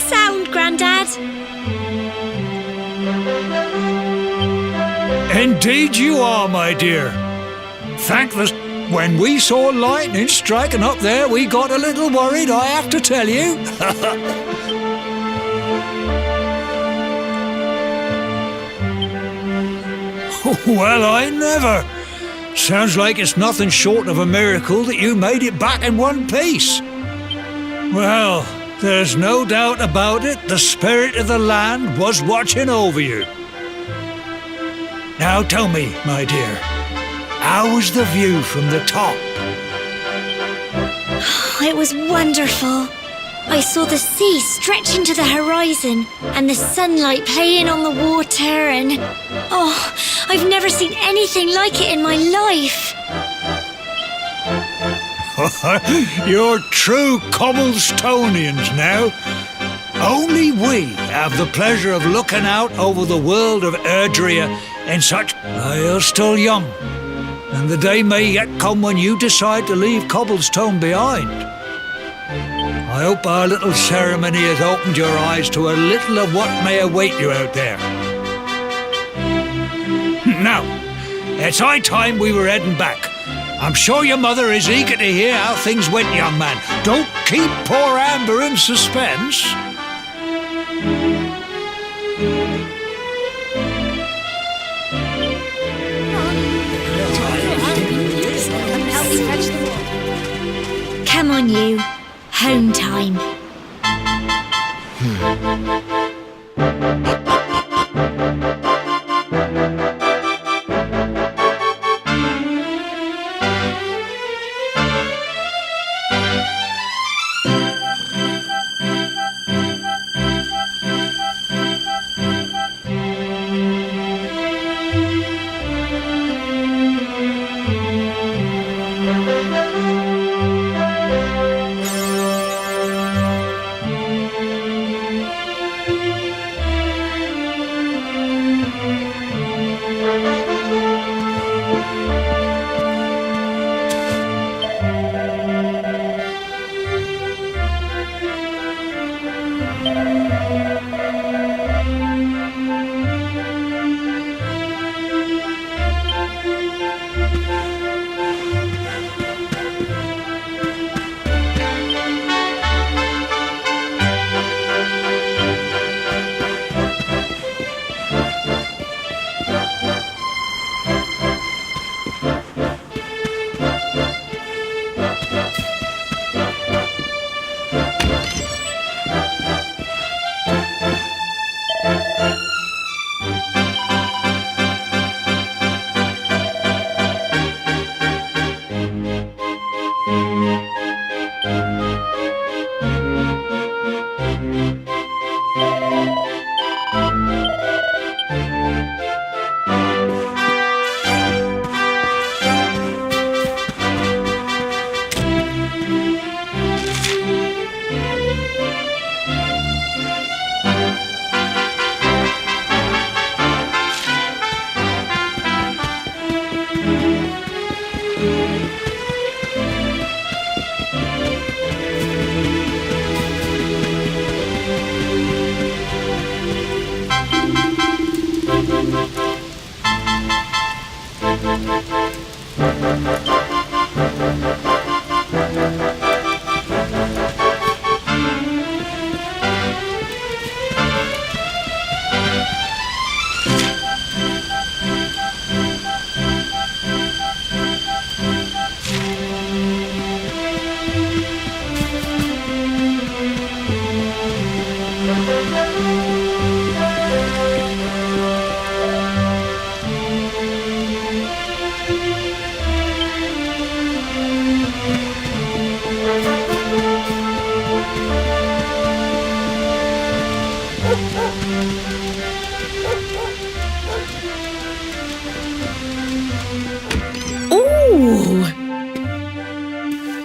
sound, Grandad. Indeed you are, my dear. Thankless. When we saw lightning striking up there, we got a little worried, I have to tell you. Well, I never. Sounds like it's nothing short of a miracle that you made it back in one piece. Well, there's no doubt about it, the spirit of the land was watching over you. Now tell me, my dear, how was the view from the top? It was wonderful. I saw the sea stretching to the horizon and the sunlight playing on the water and... Oh, I've never seen anything like it in my life. You're true Cobblestonians now. Only we have the pleasure of looking out over the world of Erdrea in such... You're still young, and the day may yet come when you decide to leave Cobblestone behind. I hope our little ceremony has opened your eyes to a little of what may await you out there. Now, it's high time we were heading back. I'm sure your mother is eager to hear how things went, young man. Don't keep poor Amber in suspense. Come on, you. Home time.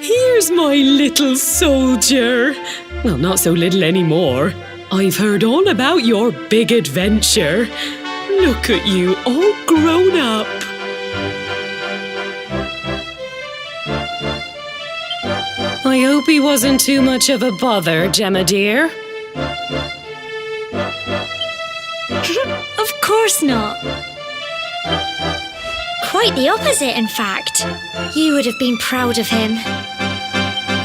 Here's my little soldier. Well, not so little anymore. I've heard all about your big adventure. Look at you, all grown up. I hope he wasn't too much of a bother, Gemma dear. Of course not. Quite the opposite, in fact. You would have been proud of him.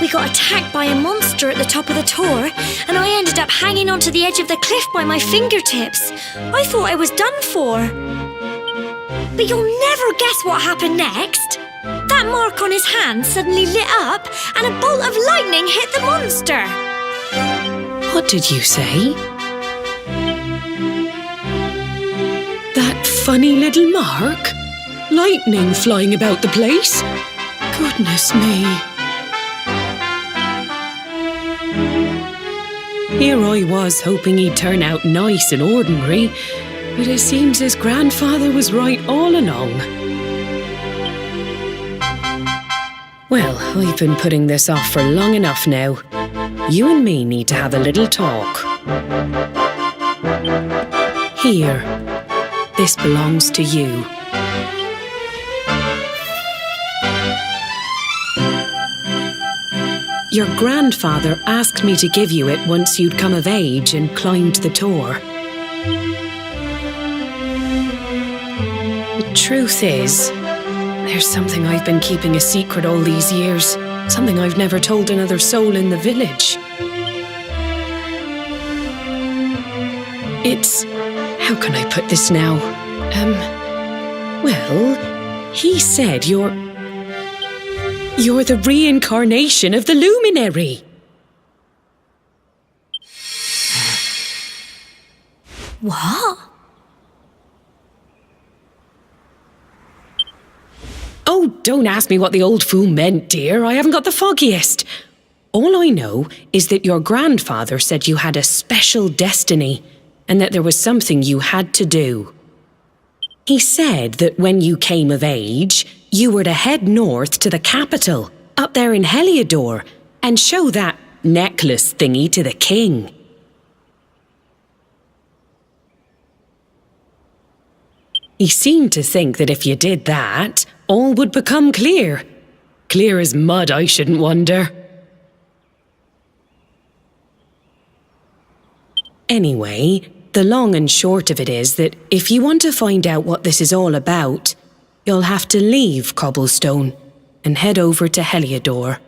We got attacked by a monster at the top of the tour, and I ended up hanging onto the edge of the cliff by my fingertips. I thought I was done for. But you'll never guess what happened next. That mark on his hand suddenly lit up, and a bolt of lightning hit the monster. What did you say? That funny little mark? Lightning flying about the place? Goodness me. Here I was hoping he'd turn out nice and ordinary, but it seems his grandfather was right all along. Well, I've been putting this off for long enough now. You and me need to have a little talk. Here, this belongs to you. Your grandfather asked me to give you it once you'd come of age and climbed the tour. The truth is, there's something I've been keeping a secret all these years. Something I've never told another soul in the village. It's... how can I put this now? Well, he said you're the reincarnation of the luminary. What? Oh, don't ask me what the old fool meant, dear. I haven't got the foggiest. All I know is that your grandfather said you had a special destiny and that there was something you had to do. He said that when you came of age, you were to head north to the capital, up there in Heliodor, and show that necklace thingy to the king. He seemed to think that if you did that, all would become clear. Clear as mud, I shouldn't wonder. Anyway, the long and short of it is that if you want to find out what this is all about, you'll have to leave Cobblestone and head over to Heliodor.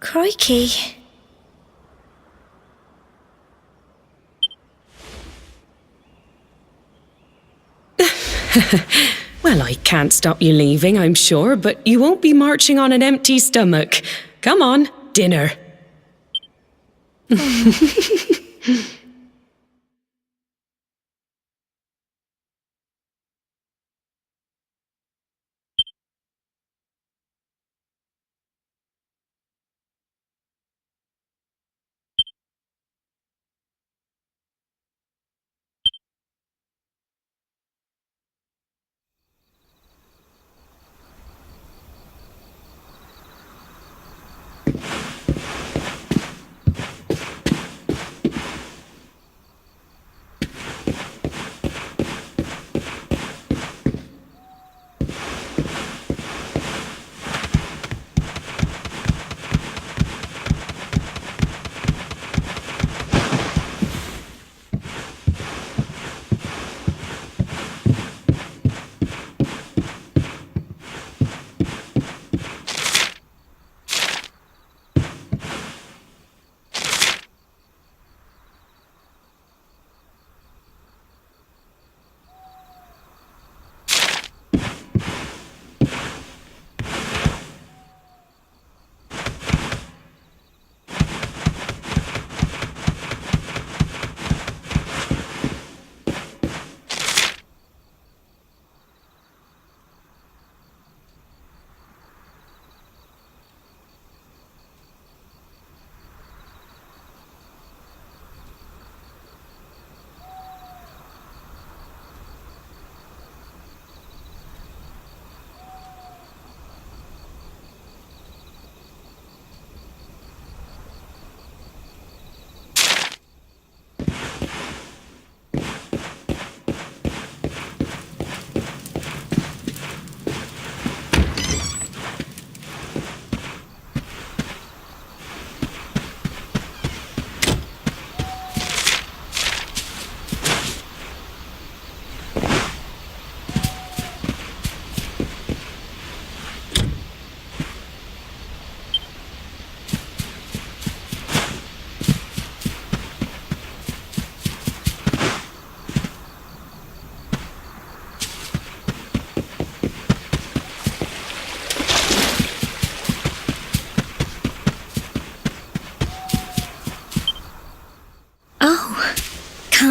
Crikey. Well, I can't stop you leaving, I'm sure, but you won't be marching on an empty stomach. Come on, dinner.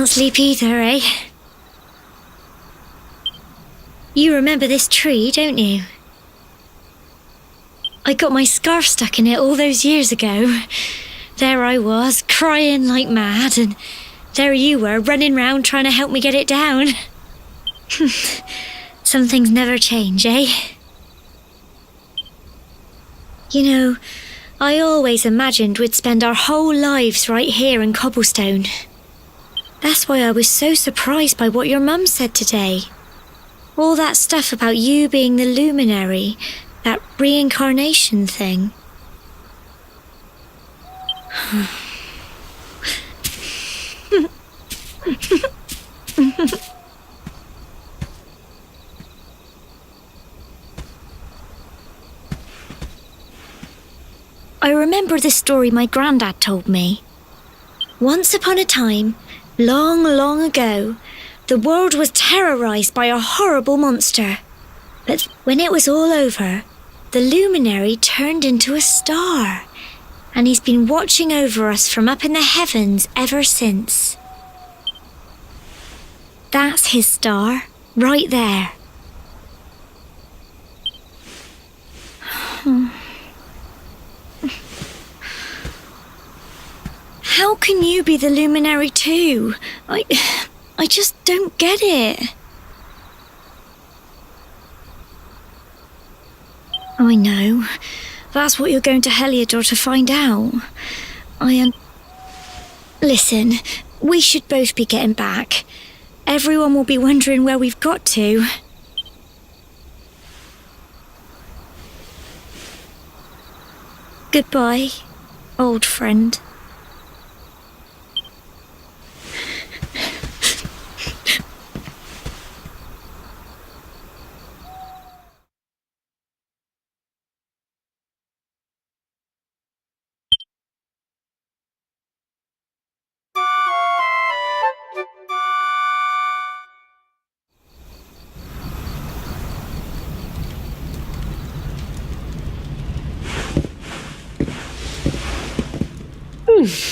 can't sleep either, eh? You remember this tree, don't you? I got my scarf stuck in it all those years ago. There I was, crying like mad, and there you were, running round trying to help me get it down. Some things never change, eh? You know, I always imagined we'd spend our whole lives right here in Cobblestone. That's why I was so surprised by what your mum said today. All that stuff about you being the luminary, that reincarnation thing. I remember the story my granddad told me. Once upon a time, long, long ago, the world was terrorised by a horrible monster. But when it was all over, the luminary turned into a star, and he's been watching over us from up in the heavens ever since. That's his star, right there. How can you be the luminary too? I just don't get it. I know. That's what you're going to Heliodor to find out. Listen, we should both be getting back. Everyone will be wondering where we've got to. Goodbye, old friend.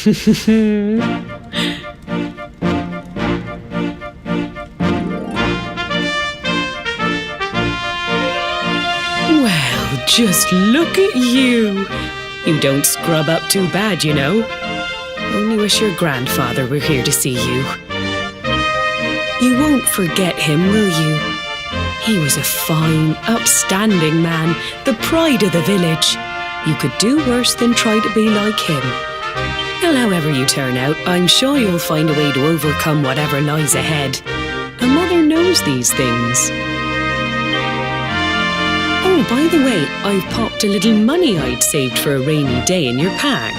Well, just look at you. You don't scrub up too bad, you know. Only wish your grandfather were here to see you. You won't forget him, will you? He was a fine, upstanding man, the pride of the village. You could do worse than try to be like him. Well, however you turn out, I'm sure you'll find a way to overcome whatever lies ahead. A mother knows these things. Oh, by the way, I've popped a little money I'd saved for a rainy day in your pack.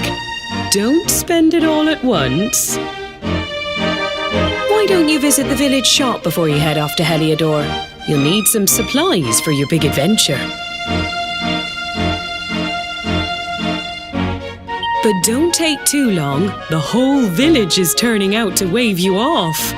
Don't spend it all at once. Why don't you visit the village shop before you head off to Heliodor? You'll need some supplies for your big adventure. But don't take too long. The whole village is turning out to wave you off.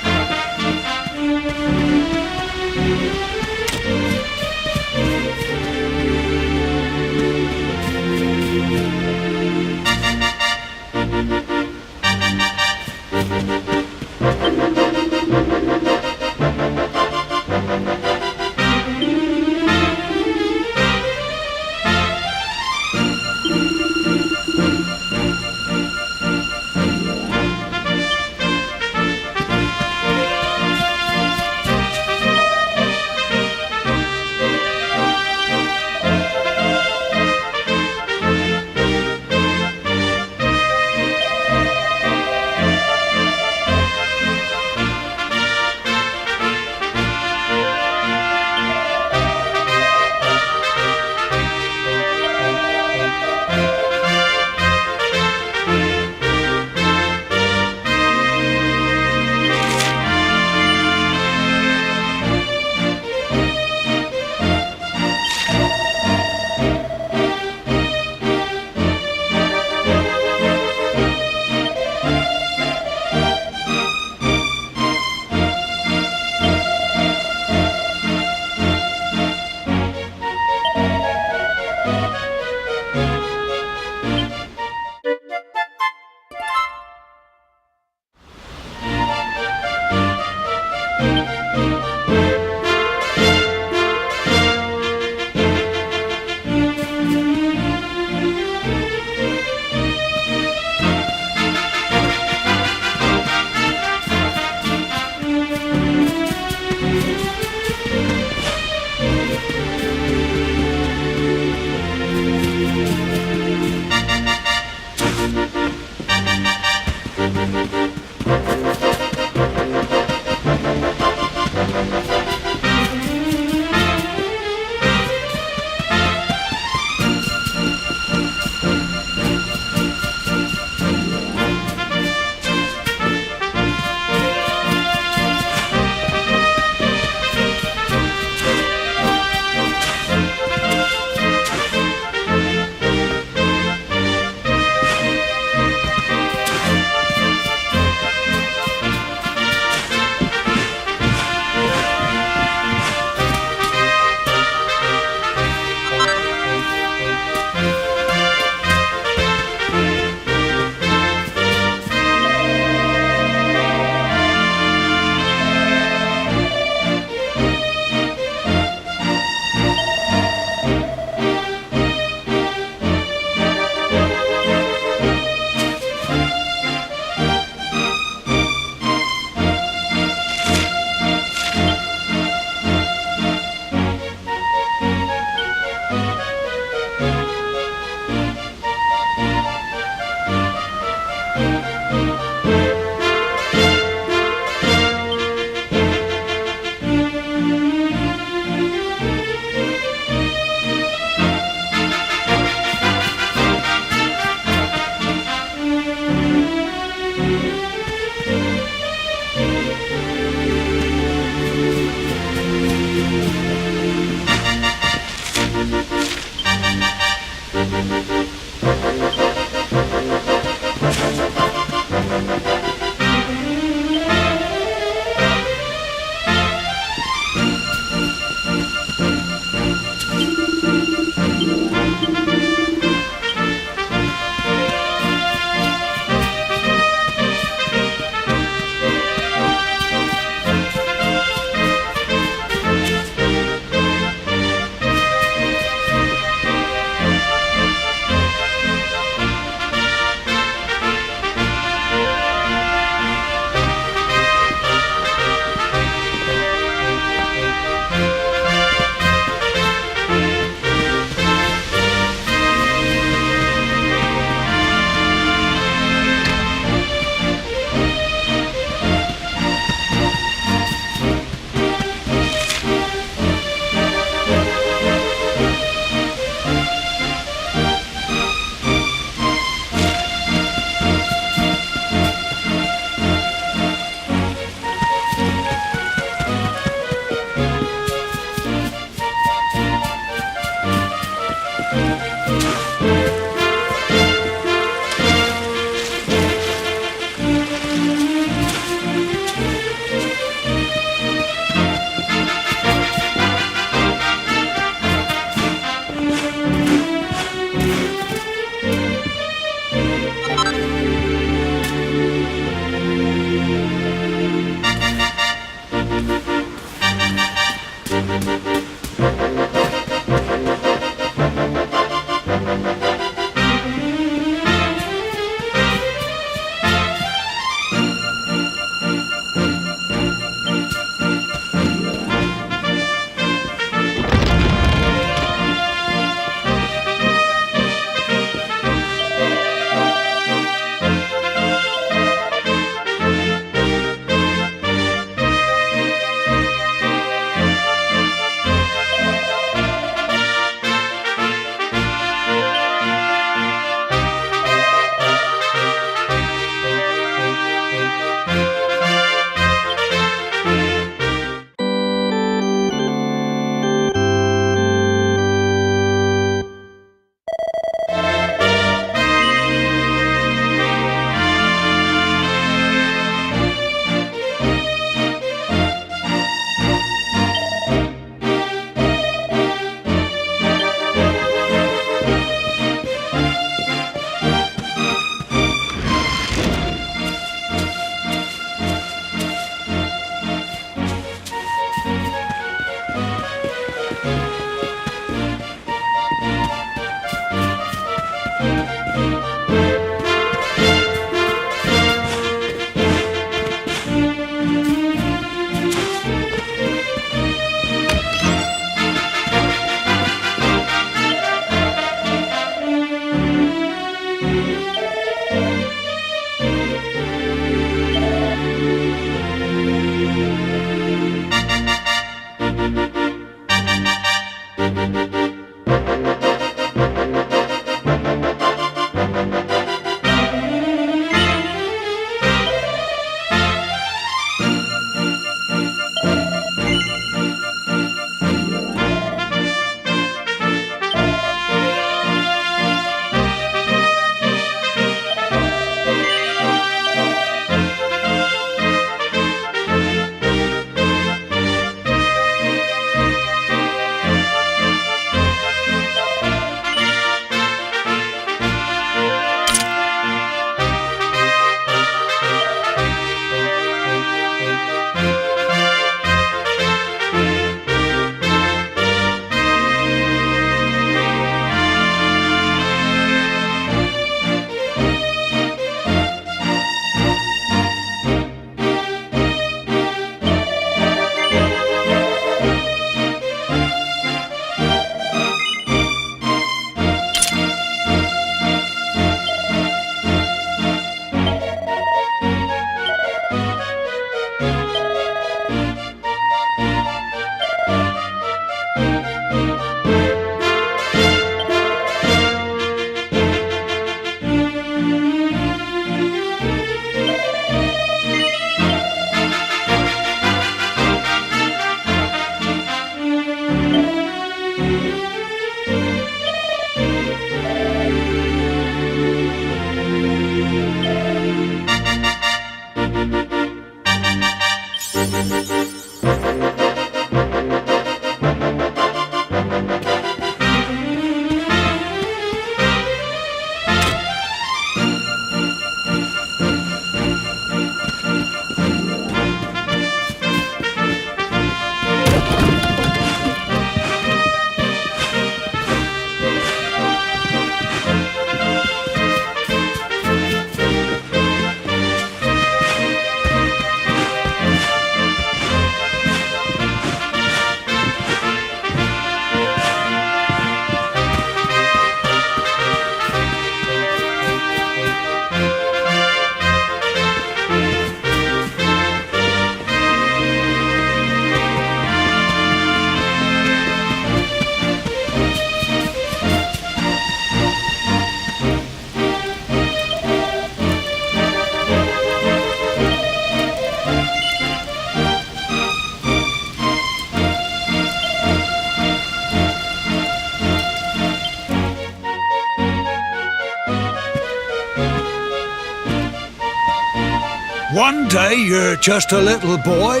One day you're just a little boy,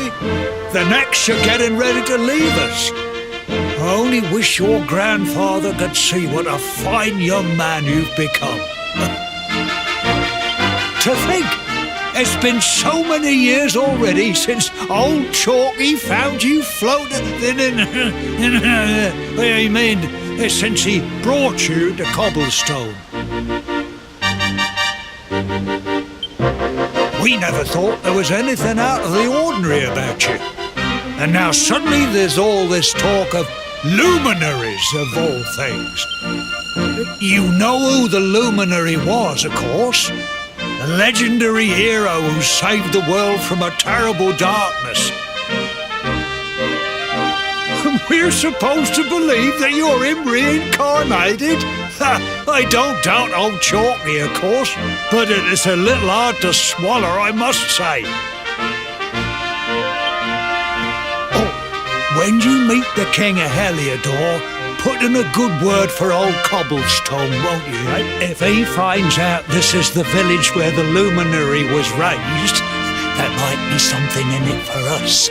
the next you're getting ready to leave us. I only wish your grandfather could see what a fine young man you've become. To think, it's been so many years already since old Chalky found you floating since he brought you to Cobblestone. We never thought there was anything out of the ordinary about you. And now suddenly there's all this talk of luminaries of all things. You know who the luminary was, of course. The legendary hero who saved the world from a terrible darkness. We're supposed to believe that you're him reincarnated? I don't doubt old Chalky, of course, but it is a little hard to swallow, I must say. Oh, when you meet the King of Heliodor, put in a good word for old Cobblestone, won't you? If he finds out this is the village where the luminary was raised, there might be something in it for us.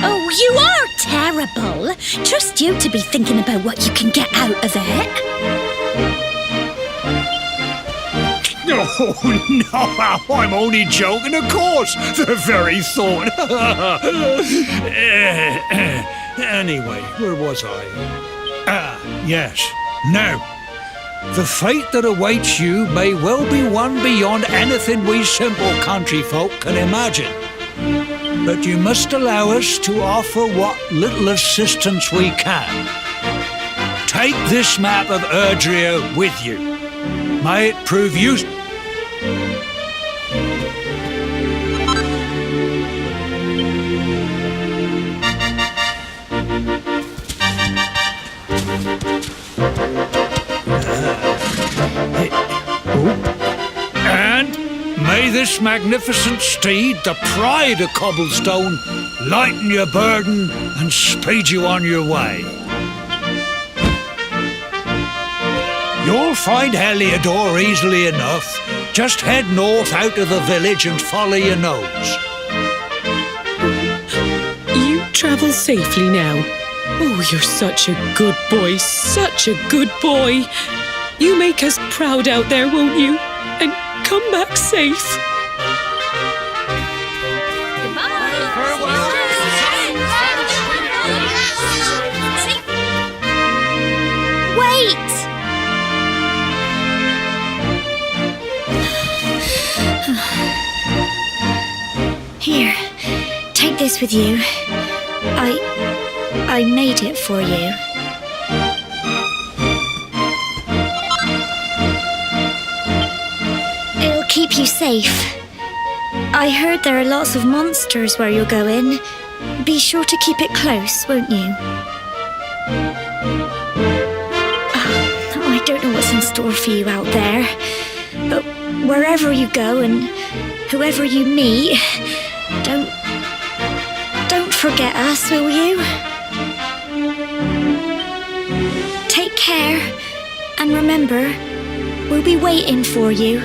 Oh, you are terrible. Trust you to be thinking about what you can get out of it. Oh, no, I'm only joking, of course. The very thought. Anyway, where was I? Yes. Now, the fate that awaits you may well be one beyond anything we simple country folk can imagine. But you must allow us to offer what little assistance we can. Take this map of Erdrea with you. May it prove useful. And may this magnificent steed, the pride of Cobblestone, lighten your burden and speed you on your way. You'll find Heliodor easily enough. Just head north out of the village and follow your nose. You travel safely now. Oh, you're such a good boy, such a good boy. You make us proud out there, won't you? And come back safe. Wait! Here, take this with you. I made it for you. It'll keep you safe. I heard there are lots of monsters where you're going. Be sure to keep it close, won't you? I don't know what's in store for you out there, but wherever you go and whoever you meet, don't forget us, will you? Take care, and remember, we'll be waiting for you.